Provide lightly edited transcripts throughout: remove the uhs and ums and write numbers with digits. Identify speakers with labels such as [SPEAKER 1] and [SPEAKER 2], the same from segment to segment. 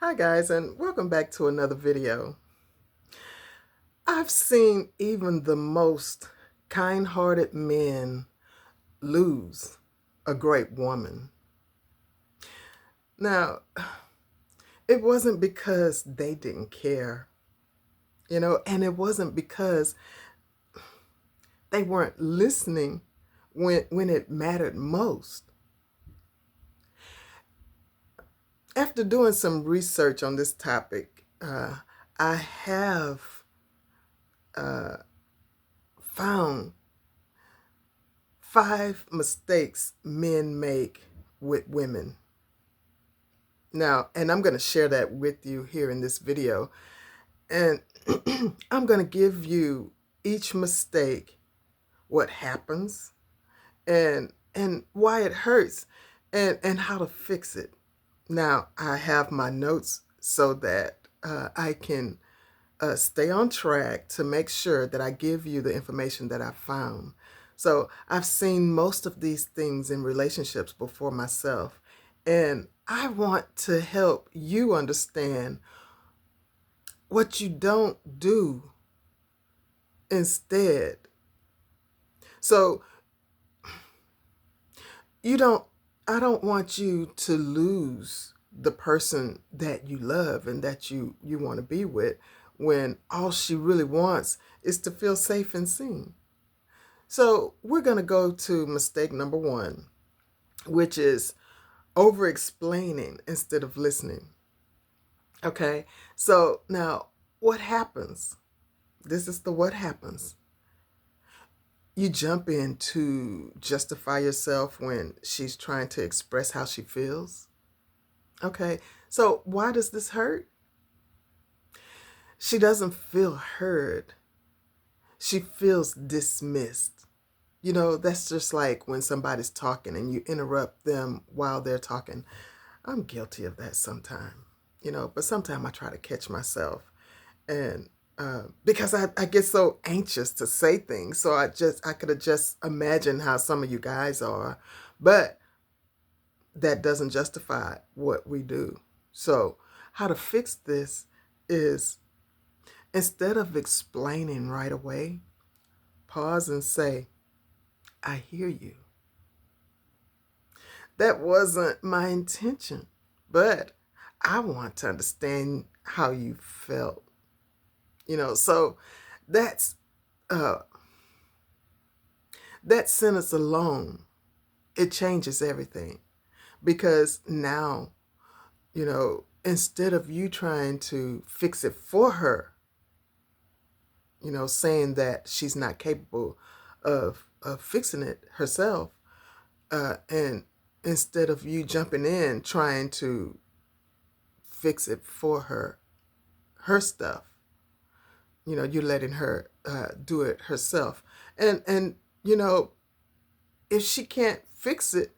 [SPEAKER 1] Hi guys, and welcome back to another video. I've seen even the most kind-hearted men lose a great woman. Now, it wasn't because they didn't care, and it wasn't because they weren't listening when it mattered most. After doing some research on this topic, I have found 5 mistakes men make with women. Now, and I'm going to share that with you here in this video. And I'm going to give you each mistake, what happens, and why it hurts, and how to fix it. Now, I have my notes so that I can stay on track to make sure that I give you the information that I found. So I've seen most of these things in relationships before myself, and I want to help you understand what you don't do instead. So I don't want you to lose the person that you love and that you want to be with when all she really wants is to feel safe and seen. So we're going to go to mistake number 1, which is over explaining instead of listening. Okay, so now what happens? This is the what happens. You jump in to justify yourself when she's trying to express how she feels. Okay, so why does this hurt? She doesn't feel heard. She feels dismissed. That's just like when somebody's talking and you interrupt them while they're talking. I'm guilty of that sometimes, but sometimes I try to catch myself. And because I get so anxious to say things. So I could have just imagined how some of you guys are. But that doesn't justify what we do. So how to fix this is, instead of explaining right away, pause and say, I hear you. That wasn't my intention, but I want to understand how you felt. So that's that sentence alone, it changes everything. Because now, instead of you trying to fix it for her, saying that she's not capable of fixing it herself, and instead of you jumping in trying to fix it for her stuff, you're letting her do it herself. And if she can't fix it,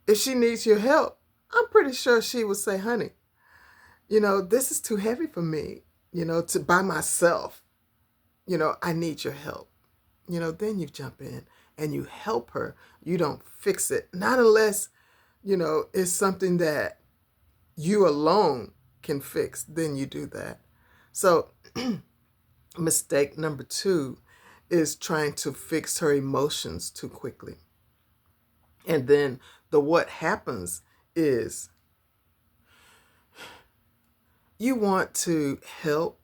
[SPEAKER 1] if she needs your help, I'm pretty sure she would say, honey, this is too heavy for me, to by myself. I need your help. Then you jump in and you help her. You don't fix it. Not unless, it's something that you alone can fix. Then you do that. So mistake number 2 is trying to fix her emotions too quickly. And then what happens is you want to help,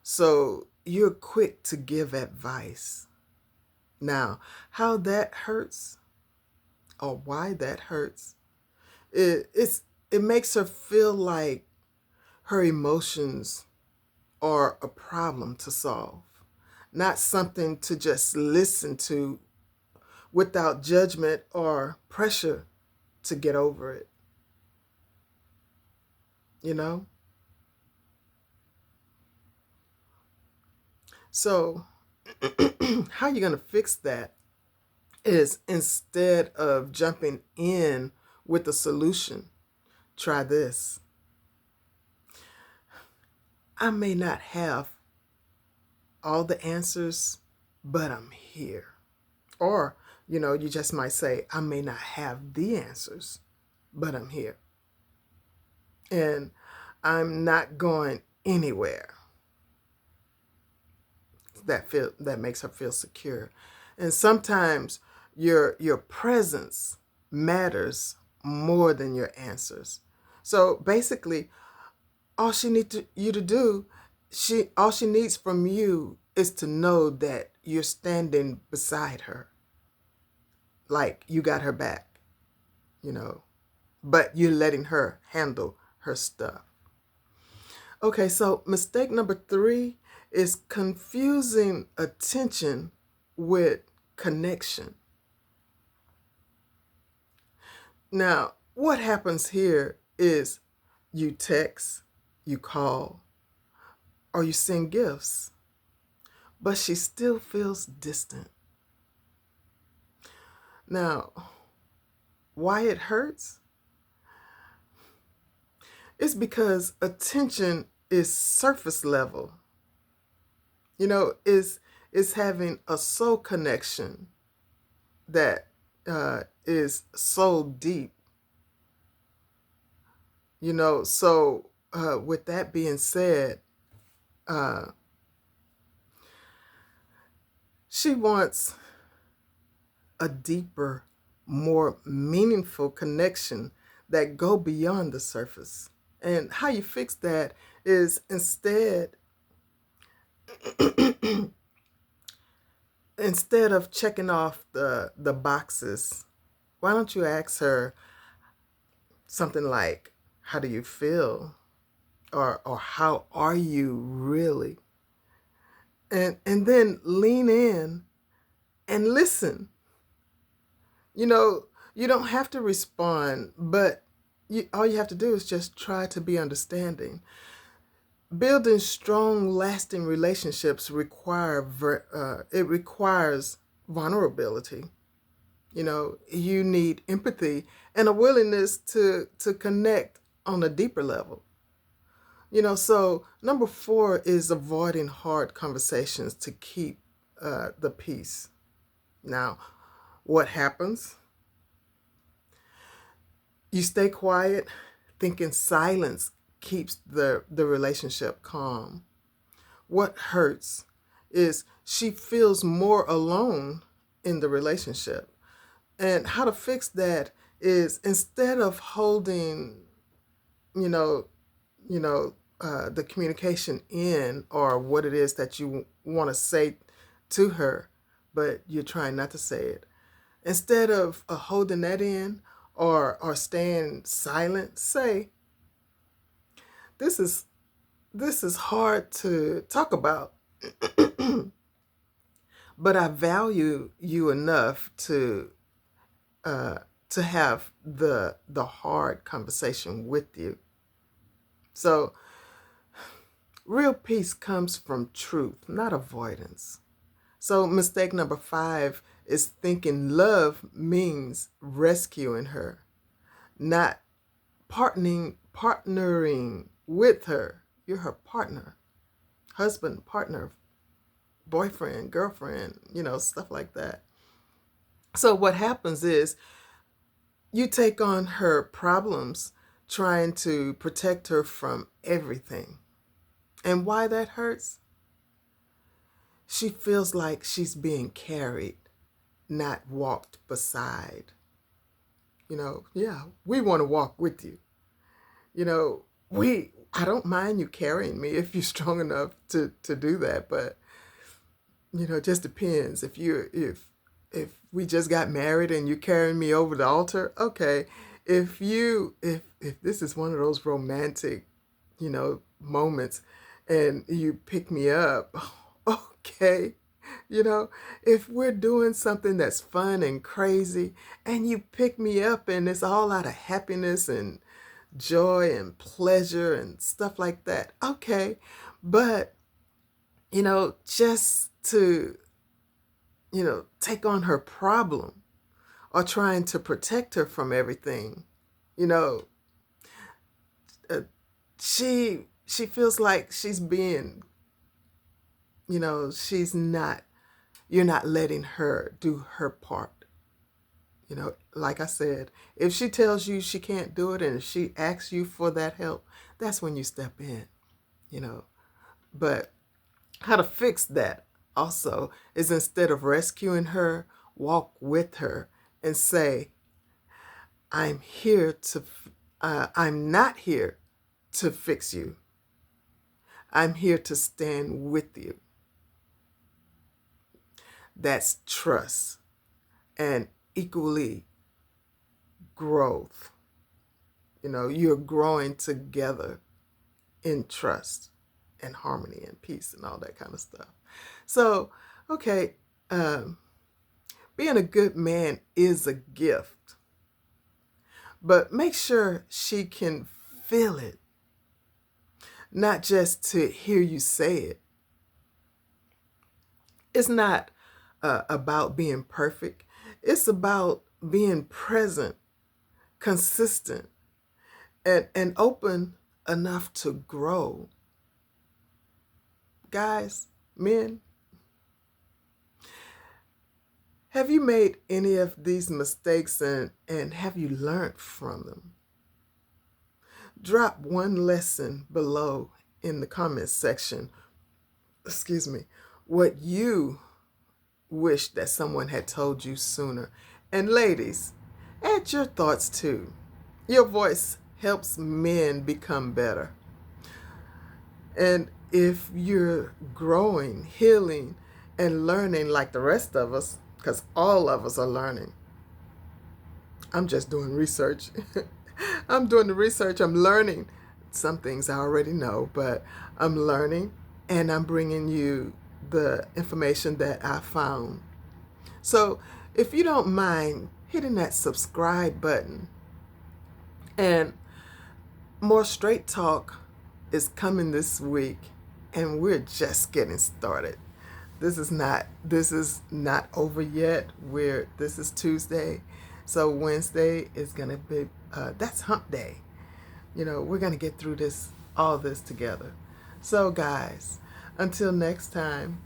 [SPEAKER 1] so you're quick to give advice. Now, how that hurts or why that hurts, it makes her feel like her emotions are a problem to solve, not something to just listen to without judgment or pressure to get over it. So how you're going to fix that is, instead of jumping in with a solution, try this. I may not have all the answers, but I'm here. Or, you just might say, I may not have the answers, but I'm here. And I'm not going anywhere. That makes her feel secure. And sometimes your presence matters more than your answers. So basically, you to do, all she needs from you is to know that you're standing beside her, like you got her back, you know, but you're letting her handle her stuff. Okay, so mistake number 3 is confusing attention with connection. Now, what happens here is you text, you call, or you send gifts, but she still feels distant. Now, why it hurts? It's because attention is surface level. You know, is having a soul connection that is so deep. You know, so with that being said, uh, she wants a deeper, more meaningful connection that go beyond the surface. And how you fix that is instead of checking off the boxes, why don't you ask her something like, how do you feel? Or how are you really? And then lean in and listen. You know, you don't have to respond, but all you have to do is just try to be understanding. Building strong, lasting relationships it requires vulnerability. You know, you need empathy and a willingness to connect on a deeper level. You know, so number 4 is avoiding hard conversations to keep the peace. Now, what happens? You stay quiet, thinking silence keeps the relationship calm. What hurts is she feels more alone in the relationship. And how to fix that is, instead of holding, you know, the communication in, or what it is that you want to say to her, but you're trying not to say it. Instead of holding that in, or staying silent, say, this is hard to talk about, but I value you enough uh, to have the hard conversation with you. So real peace comes from truth, not avoidance. So mistake number 5 is thinking love means rescuing her, not partnering with her. You're her partner, husband, partner, boyfriend, girlfriend, stuff like that. So what happens is you take on her problems, trying to protect her from everything. And why that hurts? She feels like she's being carried, not walked beside. Yeah, we want to walk with you. I don't mind you carrying me if you're strong enough to do that, but it just depends. If we just got married and you're carrying me over the altar, okay. If this is one of those romantic, moments, and you pick me up, okay. If we're doing something that's fun and crazy and you pick me up and it's all out of happiness and joy and pleasure and stuff like that, okay. But just to take on her problem or trying to protect her from everything, you know she feels like she's being, she's not you're not letting her do her part. You know, like I said, if she tells you she can't do it and if she asks you for that help, that's when you step in, you know. But how to fix that also is instead of rescuing her, walk with her and say, I'm here to, I'm not here to fix you. I'm here to stand with you. That's trust and equally growth. You know, you're growing together in trust and harmony and peace and all that kind of stuff. So, okay, being a good man is a gift, but make sure she can feel it, not just to hear you say it. It's not about being perfect. It's about being present, consistent, and open enough to grow. Guys, men, have you made any of these mistakes and have you learned from them? Drop one lesson below in the comments section. Excuse me. What you wish that someone had told you sooner. And ladies, add your thoughts too. Your voice helps men become better. And if you're growing, healing, and learning like the rest of us, because all of us are learning. I'm just doing research. I'm doing the research. I'm learning. Some things I already know, but I'm learning and I'm bringing you the information that I found. So if you don't mind hitting that subscribe button, and more straight talk is coming this week, and we're just getting started. This is not over yet. This is Tuesday, so Wednesday is gonna be that's hump day. You know, we're gonna get through all this together. So guys, until next time,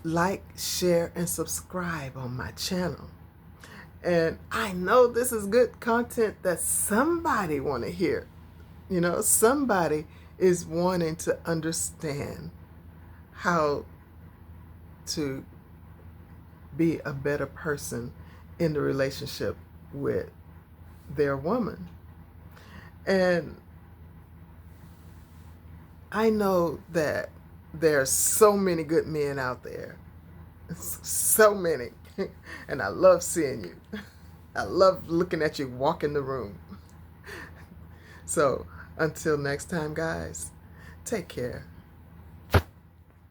[SPEAKER 1] like, share, and subscribe on my channel. And I know this is good content that somebody want to hear. You know, somebody is wanting to understand how to be a better person in the relationship with their woman. And I know that there are so many good men out there. So many. And I love seeing you. I love looking at you walk in the room. So until next time, guys, take care.